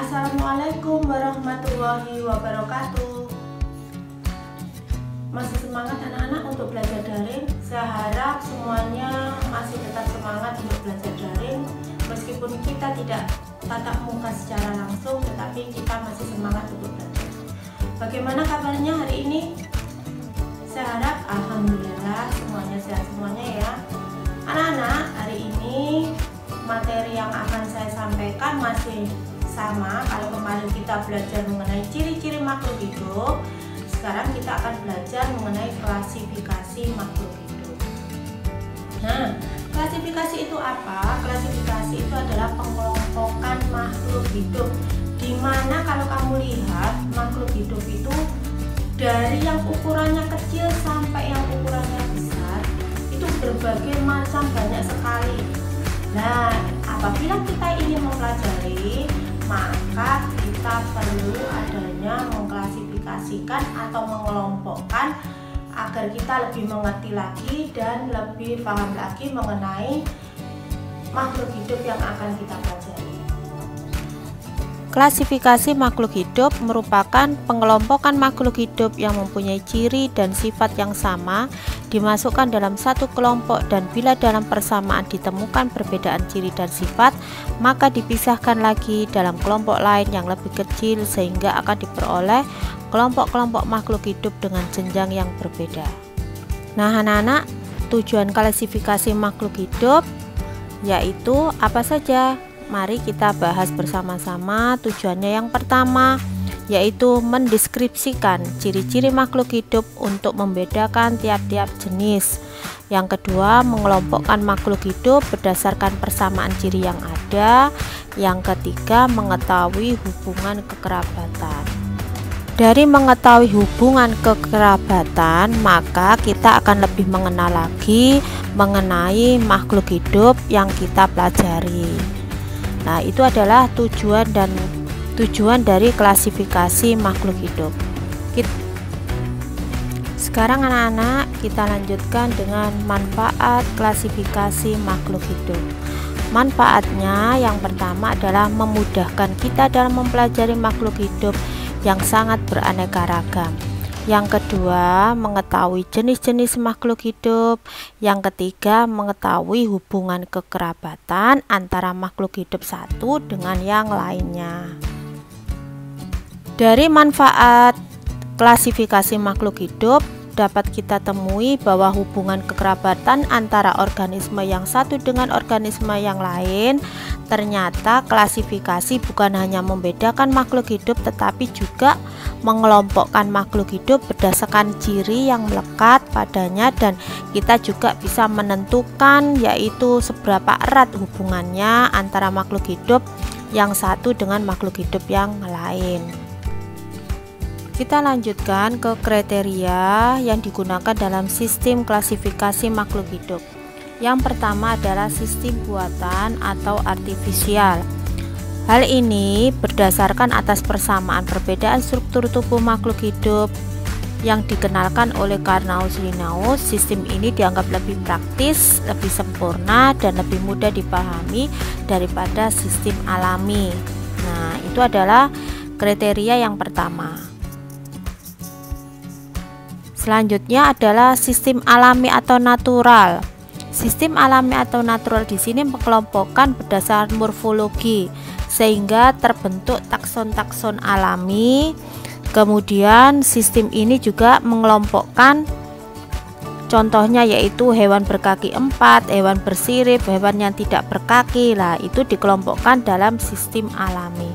Assalamualaikum warahmatullahi wabarakatuh. Masih semangat anak-anak untuk belajar daring? Saya harap semuanya masih tetap semangat untuk belajar daring. Meskipun kita tidak tatap muka secara langsung, tetapi kita masih semangat untuk belajar. Bagaimana kabarnya hari ini? Saya harap alhamdulillah semuanya sehat semuanya ya. Anak-anak, hari ini materi yang akan saya sampaikan masih sama. Kalau kemarin kita belajar mengenai ciri-ciri makhluk hidup, sekarang kita akan belajar mengenai klasifikasi makhluk hidup. Nah, klasifikasi itu apa? Klasifikasi itu adalah pengelompokan makhluk hidup, dimana kalau kamu lihat makhluk hidup itu dari yang ukurannya kecil sampai yang ukurannya besar, itu berbagai macam, banyak sekali. Nah, apabila kita ingin mempelajari, maka kita perlu adanya mengklasifikasikan atau mengelompokkan agar kita lebih mengerti lagi dan lebih paham lagi mengenai makhluk hidup yang akan kita pelajari. Klasifikasi makhluk hidup merupakan pengelompokan makhluk hidup yang mempunyai ciri dan sifat yang sama dimasukkan dalam satu kelompok, dan bila dalam persamaan ditemukan perbedaan ciri dan sifat, maka dipisahkan lagi dalam kelompok lain yang lebih kecil sehingga akan diperoleh kelompok-kelompok makhluk hidup dengan jenjang yang berbeda. Nah anak-anak, tujuan klasifikasi makhluk hidup yaitu apa saja? Mari kita bahas bersama-sama. Tujuannya yang pertama yaitu mendeskripsikan ciri-ciri makhluk hidup untuk membedakan tiap-tiap jenis. Yang kedua, mengelompokkan makhluk hidup berdasarkan persamaan ciri yang ada. Yang ketiga, mengetahui hubungan kekerabatan. Dari mengetahui hubungan kekerabatan, maka kita akan lebih mengenal lagi mengenai makhluk hidup yang kita pelajari. Nah, itu adalah tujuan dari klasifikasi makhluk hidup. Sekarang anak-anak, kita lanjutkan dengan manfaat klasifikasi makhluk hidup. Manfaatnya yang pertama adalah memudahkan kita dalam mempelajari makhluk hidup yang sangat beraneka ragam. Yang kedua, mengetahui jenis-jenis makhluk hidup. Yang ketiga, mengetahui hubungan kekerabatan antara makhluk hidup satu dengan yang lainnya. Dari manfaat klasifikasi makhluk hidup dapat kita temui bahwa hubungan kekerabatan antara organisme yang satu dengan organisme yang lain, ternyata klasifikasi bukan hanya membedakan makhluk hidup tetapi juga mengelompokkan makhluk hidup berdasarkan ciri yang melekat padanya, dan kita juga bisa menentukan yaitu seberapa erat hubungannya antara makhluk hidup yang satu dengan makhluk hidup yang lain. Kita lanjutkan ke kriteria yang digunakan dalam sistem klasifikasi makhluk hidup. Yang pertama adalah sistem buatan atau artifisial. Hal ini berdasarkan atas persamaan perbedaan struktur tubuh makhluk hidup yang dikenalkan oleh Carnot Linnaeus. Sistem ini dianggap lebih praktis, lebih sempurna, dan lebih mudah dipahami daripada sistem alami. Nah, itu adalah kriteria yang pertama. Selanjutnya adalah sistem alami atau natural. Sistem alami atau natural di sini mengelompokkan berdasarkan morfologi sehingga terbentuk takson-takson alami. Kemudian sistem ini juga mengelompokkan contohnya yaitu hewan berkaki 4, hewan bersirip, hewan yang tidak berkaki. Lah, itu dikelompokkan dalam sistem alami.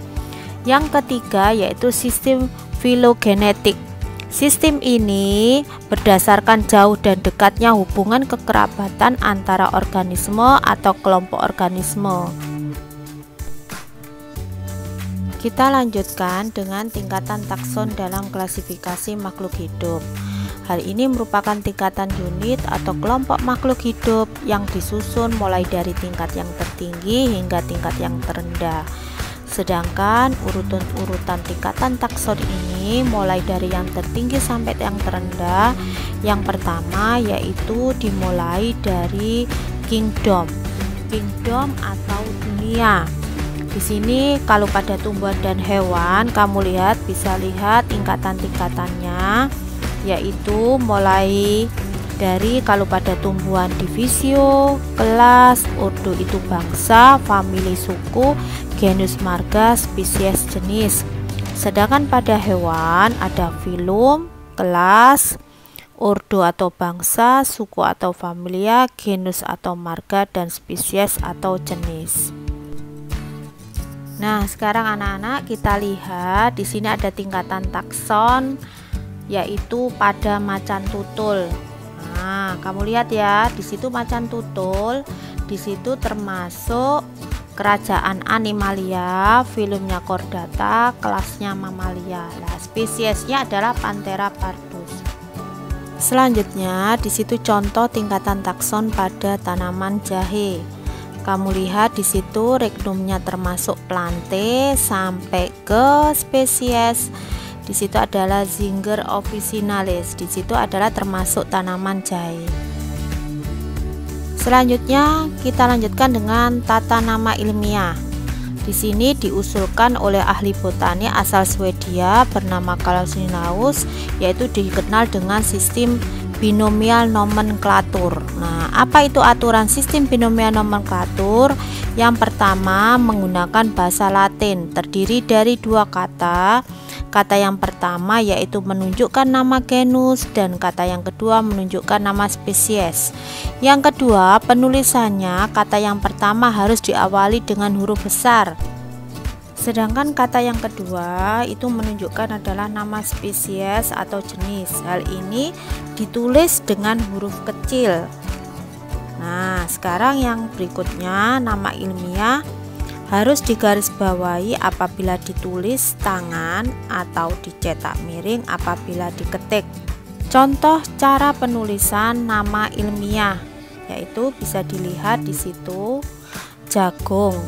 Yang ketiga yaitu sistem filogenetik. Sistem ini berdasarkan jauh dan dekatnya hubungan kekerabatan antara organisme atau kelompok organisme. Kita lanjutkan dengan tingkatan takson dalam klasifikasi makhluk hidup. Hal ini merupakan tingkatan unit atau kelompok makhluk hidup yang disusun mulai dari tingkat yang tertinggi hingga tingkat yang terendah. Sedangkan urutan tingkatan takson ini mulai dari yang tertinggi sampai yang terendah. Yang pertama yaitu dimulai dari kingdom atau dunia. Di sini kalau pada tumbuhan dan hewan, kamu bisa lihat tingkatan-tingkatannya, yaitu mulai dari kalau pada tumbuhan divisio, kelas, ordo itu bangsa, famili suku, genus marga, spesies jenis. Sedangkan pada hewan ada filum, kelas, ordo atau bangsa, suku atau familia, genus atau marga, dan spesies atau jenis. Nah, sekarang anak-anak kita lihat di sini ada tingkatan takson, yaitu pada macan tutul. Nah, kamu lihat ya, di situ macan tutul, di situ termasuk kerajaan Animalia, filumnya Chordata, kelasnya Mamalia. Nah, spesiesnya adalah Panthera pardus. Selanjutnya, di situ contoh tingkatan takson pada tanaman jahe. Kamu lihat di situ regnumnya termasuk plante sampai ke spesies. Di situ adalah Zinger officinalis. Di situ adalah termasuk tanaman jahe. Selanjutnya kita lanjutkan dengan tata nama ilmiah. Di sini diusulkan oleh ahli botani asal Swedia bernama Carl Linnaeus, yaitu dikenal dengan sistem binomial nomenklatur. Nah, apa itu aturan sistem binomial nomenklatur? Yang pertama menggunakan bahasa Latin, terdiri dari dua kata. Kata yang pertama yaitu menunjukkan nama genus dan kata yang kedua menunjukkan nama spesies. Yang kedua, penulisannya kata yang pertama harus diawali dengan huruf besar. Sedangkan kata yang kedua itu menunjukkan adalah nama spesies atau jenis. Hal ini ditulis dengan huruf kecil. Nah, sekarang yang berikutnya, nama ilmiah harus digarisbawahi apabila ditulis tangan atau dicetak miring apabila diketik. Contoh cara penulisan nama ilmiah yaitu bisa dilihat di situ jagung.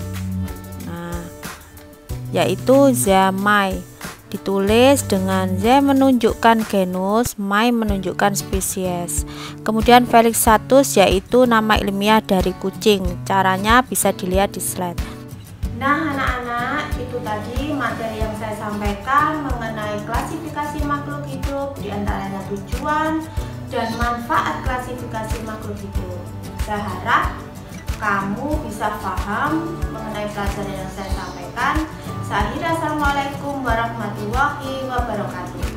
Yaitu Zamai, ditulis dengan Z menunjukkan genus, Mai menunjukkan spesies. Kemudian Felixatus yaitu nama ilmiah dari kucing. Caranya bisa dilihat di slide. Nah anak-anak, itu tadi materi yang saya sampaikan mengenai klasifikasi makhluk hidup, diantaranya tujuan dan manfaat klasifikasi makhluk hidup. Saya harap kamu bisa paham mengenai pelajaran yang saya sampaikan. Assalamualaikum warahmatullahi wabarakatuh.